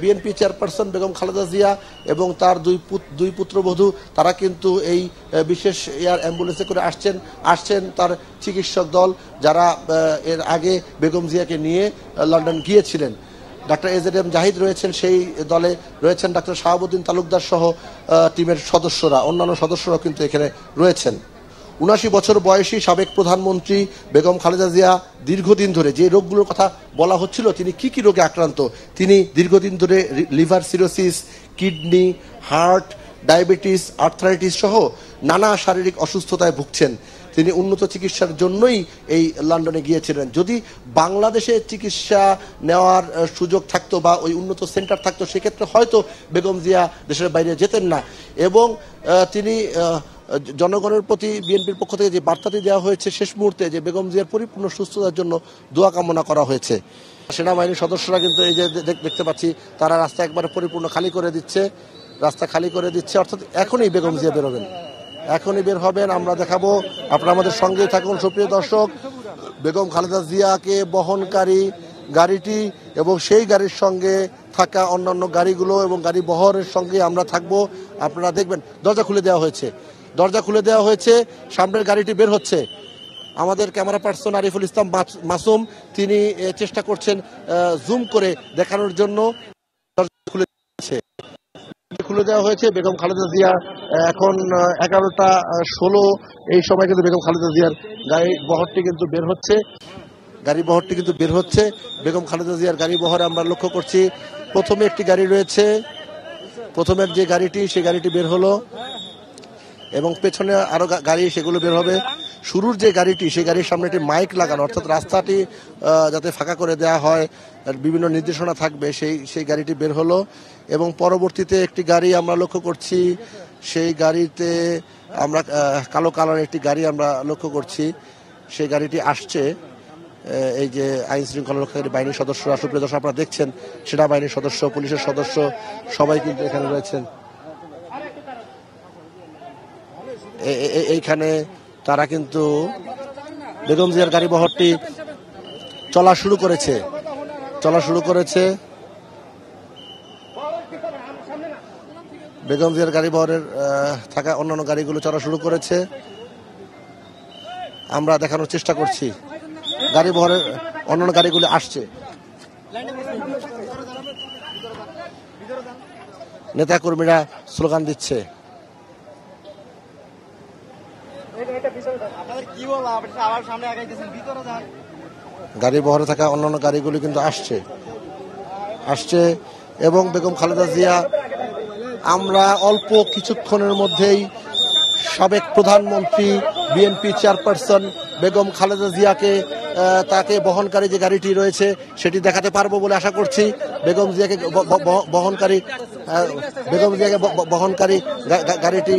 BNP chairperson Begum Khaleda Zia এবং তার দুই পুত্রবধূ তারা কিন্তু এই বিশেষ এয়ার অ্যাম্বুলেন্সে করে আসছেন তার চিকিৎসক দল যারা এর আগে বেগম জিয়াকে নিয়ে লন্ডন গিয়েছিলেন। ডাক্তার এজেডএম জাহিদ রয়েছেন, সেই দলে রয়েছেন ডাক্তার শাহাবুদ্দিন তালুকদার সহ টিমের সদস্যরা, অন্যান্য সদস্যরাও কিন্তু এখানে রয়েছেন। ৭৯ বছর বয়সী সাবেক প্রধানমন্ত্রী বেগম খালেদা জিয়া দীর্ঘদিন ধরে যে রোগগুলোর কথা বলা হচ্ছিল তিনি কি রোগে আক্রান্ত, তিনি দীর্ঘদিন ধরে liver cirrhosis, kidney, heart, diabetes, arthritis সহ নানা শারীরিক অসুস্থতায় ভুগছেন। তিনি উন্নত চিকিৎসার জন্যই এই লন্ডনে গিয়েছিলেন। যদি বাংলাদেশে চিকিৎসা নেওয়ার সুযোগ থাকতো বা ওই উন্নত সেন্টার থাকতো সেক্ষেত্রে হয়তো বেগম জিয়া দেশের বাইরে যেতেন না। এবং তিনি জনগণের প্রতি বিএনপির পক্ষ থেকে যে বার্তাটি দেওয়া হয়েছে শেষ মুহূর্তে যে বেগম জিয়ার পরিপূর্ণ সুস্থতার জন্য দোয়া কামনা করা হয়েছে। সেনাবাহিনীর সদস্যরা কিন্তু এই যে দেখতে পাচ্ছি তারা রাস্তা একবারে পরিপূর্ণ খালি করে দিচ্ছে, রাস্তা খালি করে দিচ্ছে, অর্থাৎ এখনই বেগম জিয়া বেরোবেন, এখনই বের হবেন। আমরা দেখাবো, আপনারা আমাদের সঙ্গেই থাকুন সুপ্রিয় দর্শক। বেগম খালেদা জিয়াকে বহনকারী গাড়িটি এবং সেই গাড়ির সঙ্গে থাকা অন্যান্য গাড়িগুলো এবং গাড়ি বহরের সঙ্গে আমরা থাকবো। আপনারা দেখবেন দরজা খুলে দেওয়া হয়েছে, সামনের গাড়িটি বের হচ্ছে। আমাদের ক্যামেরা পার্সন আরিফুল ইসলাম মাসুম তিনি চেষ্টা করছেন জুম করে দেখানোর জন্য। খুলে দেওয়া হয়েছে। বেগম খালেদা জিয়া এখন 11টা 16 এই সময় কিন্তু বেগম খালেদা জিয়ার গাড়ি বহরটি কিন্তু বের হচ্ছে। বেগম খালেদা জিয়ার গাড়ি বহরে আমরা লক্ষ্য করছি প্রথমে একটি গাড়ি রয়েছে, প্রথমের যে গাড়িটি সেই গাড়িটি বের হলো এবং পেছনে আরো গাড়ি সেগুলো বের হবে। শুরুর যে গাড়িটি সেই গাড়ির সামনে একটি মাইক লাগানো, অর্থাৎ রাস্তাটি যাতে ফাঁকা করে দেওয়া হয়, বিভিন্ন নির্দেশনা থাকবে, সেই গাড়িটি বের হলো। এবং পরবর্তীতে একটি গাড়ি আমরা লক্ষ্য করছি, সেই গাড়িতে আমরা কালো কালার একটি গাড়ি আমরা লক্ষ্য করছি, সেই গাড়িটি আসছে। এই যে আইন শৃঙ্খলা রক্ষাকারী বাহিনীর সদস্যরা, সুপ্রিয় দর্শক আপনারা দেখছেন সেনাবাহিনীর সদস্য, পুলিশের সদস্য সবাই কিন্তু এখানে রয়েছেন। এইখানে তারা কিন্তু বেগম জিয়ার গাড়ি বহরটি চলা শুরু করেছে। বেগম জিয়ার গাড়ি বহরের থাকা অন্যান্য গাড়িগুলো চলা শুরু করেছে। আমরা দেখানোর চেষ্টা করছি গাড়ি বহরের অন্যান্য গাড়িগুলো আসছে। নেতাকর্মীরা স্লোগান দিচ্ছে। গাড়ি বহরে থাকা অন্যান্য গাড়িগুলি কিন্তু আসছে এবং বেগম খালেদা জিয়া, আমরা অল্প কিছুক্ষণের মধ্যেই সাবেক প্রধানমন্ত্রী বিএনপি চেয়ারপারসন বেগম খালেদা জিয়াকে তাকে বহনকারী যে গাড়িটি রয়েছে সেটি দেখাতে পারবো বলে আশা করছি। বেগম জিয়াকে বহনকারী গাড়িটি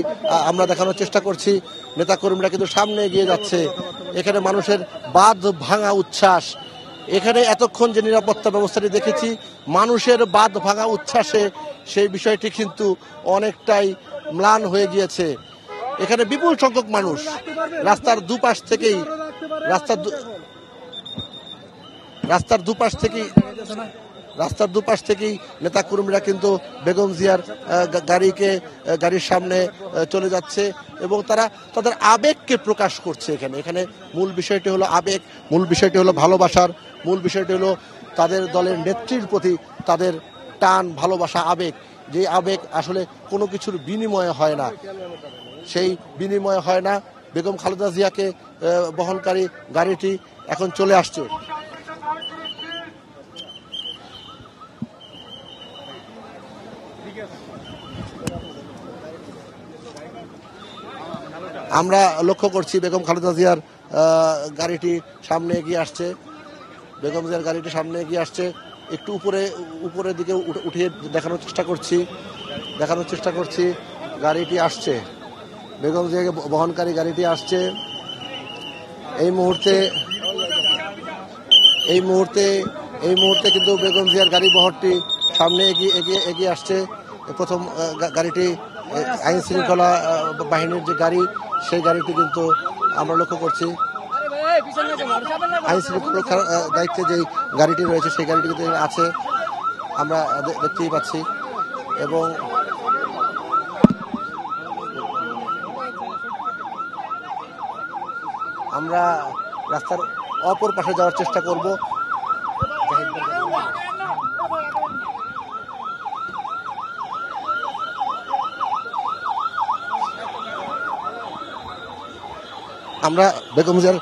আমরা দেখানোর চেষ্টা করছি। নেতাকর্মীরা কিন্তু সামনে এগিয়ে যাচ্ছে। এখানে মানুষের বাঁধ ভাঙা উচ্ছ্বাস। এখানে এতক্ষণ যে নিরাপত্তা ব্যবস্থাটি দেখেছি, মানুষের বাঁধ ভাঙা উচ্ছ্বাসে সেই বিষয়টি কিন্তু অনেকটাই ম্লান হয়ে গিয়েছে। এখানে বিপুল সংখ্যক মানুষ রাস্তার দুপাশ থেকেই নেতাকর্মীরা কিন্তু বেগম জিয়ার গাড়ির সামনে চলে যাচ্ছে এবং তারা তাদের আবেগকে প্রকাশ করছে। এখানে মূল বিষয়টি হলো আবেগ, মূল বিষয়টি হলো ভালোবাসার, মূল বিষয়টি হলো তাদের দলের নেত্রীর প্রতি তাদের টান, ভালোবাসা, আবেগ। যে আবেগ আসলে কোনো কিছুর বিনিময়ে হয় না, সেই বিনিময় হয় না। বেগম খালেদা জিয়াকে বহনকারী গাড়িটি এখন চলে আসছে। আমরা লক্ষ্য করছি বেগম খালেদা জিয়ার গাড়িটি সামনে এগিয়ে আসছে। একটু উপরের দিকে উঠিয়ে দেখানোর চেষ্টা করছি। গাড়িটি আসছে, বেগম জিয়াকে বহনকারী গাড়িটি আসছে। এই মুহূর্তে কিন্তু বেগম জিয়ার গাড়ি বহরটি সামনে এগিয়ে আসছে। প্রথম গাড়িটি আইন শৃঙ্খলা বাহিনীর যে গাড়ি, সেই গাড়িটি কিন্তু আমরা লক্ষ্য করছি। আইন শৃঙ্খলা রক্ষার দায়িত্বে যে গাড়িটি রয়েছে সেই গাড়িটি কিন্তু আছে। আমরা দেখতেই পাচ্ছি। এবং আমরা রাস্তার অপর পাশে যাওয়ার চেষ্টা করব। আমরা বেগম জিয়ার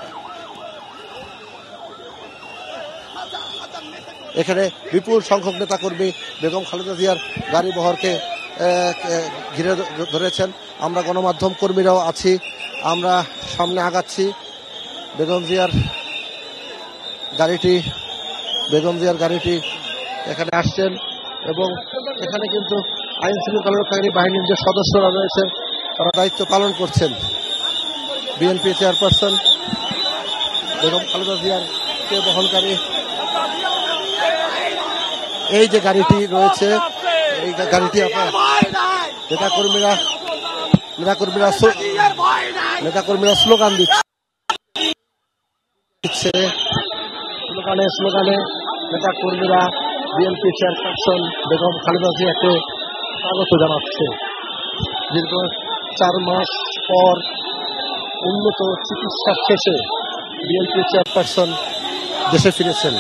এখানে বিপুল সংখ্যক নেতাকর্মী বেগম খালেদা জিয়ার গাড়ি বহরকে ঘিরে ধরেছেন। আমরা গণমাধ্যম কর্মীরাও আছি, আমরা সামনে আগাচ্ছি। বেগম জিয়ার গাড়িটি এখানে আসছেন এবং এখানে কিন্তু আইন শৃঙ্খলা রক্ষাকারী বাহিনীর যে সদস্যরা রয়েছেন তারা দায়িত্ব পালন করছেন। বিএনপি চেয়ারপারসন বেগম খালেদা জিয়ার কে বহনকারী এই যে গাড়িটি রয়েছে, এই গাড়িটি আপনার নেতাকর্মীরা স্লোগান দিচ্ছে। স্লোগানে নেতাকর্মীরা বিএনপি চেয়ারপারসন বেগম খালেদা জিয়াকে স্বাগত জানাচ্ছে। দীর্ঘ 4 মাস পর উন্নত চিকিৎসা শেষে বিএনপি চেয়ারপারসন দেশে ফিরেছেন।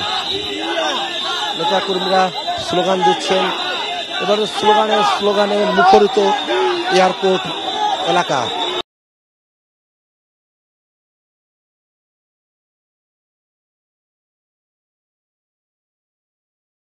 নেতাকর্মীরা স্লোগান দিচ্ছেন। এবার স্লোগানে মুখরিত এয়ারপোর্ট এলাকা।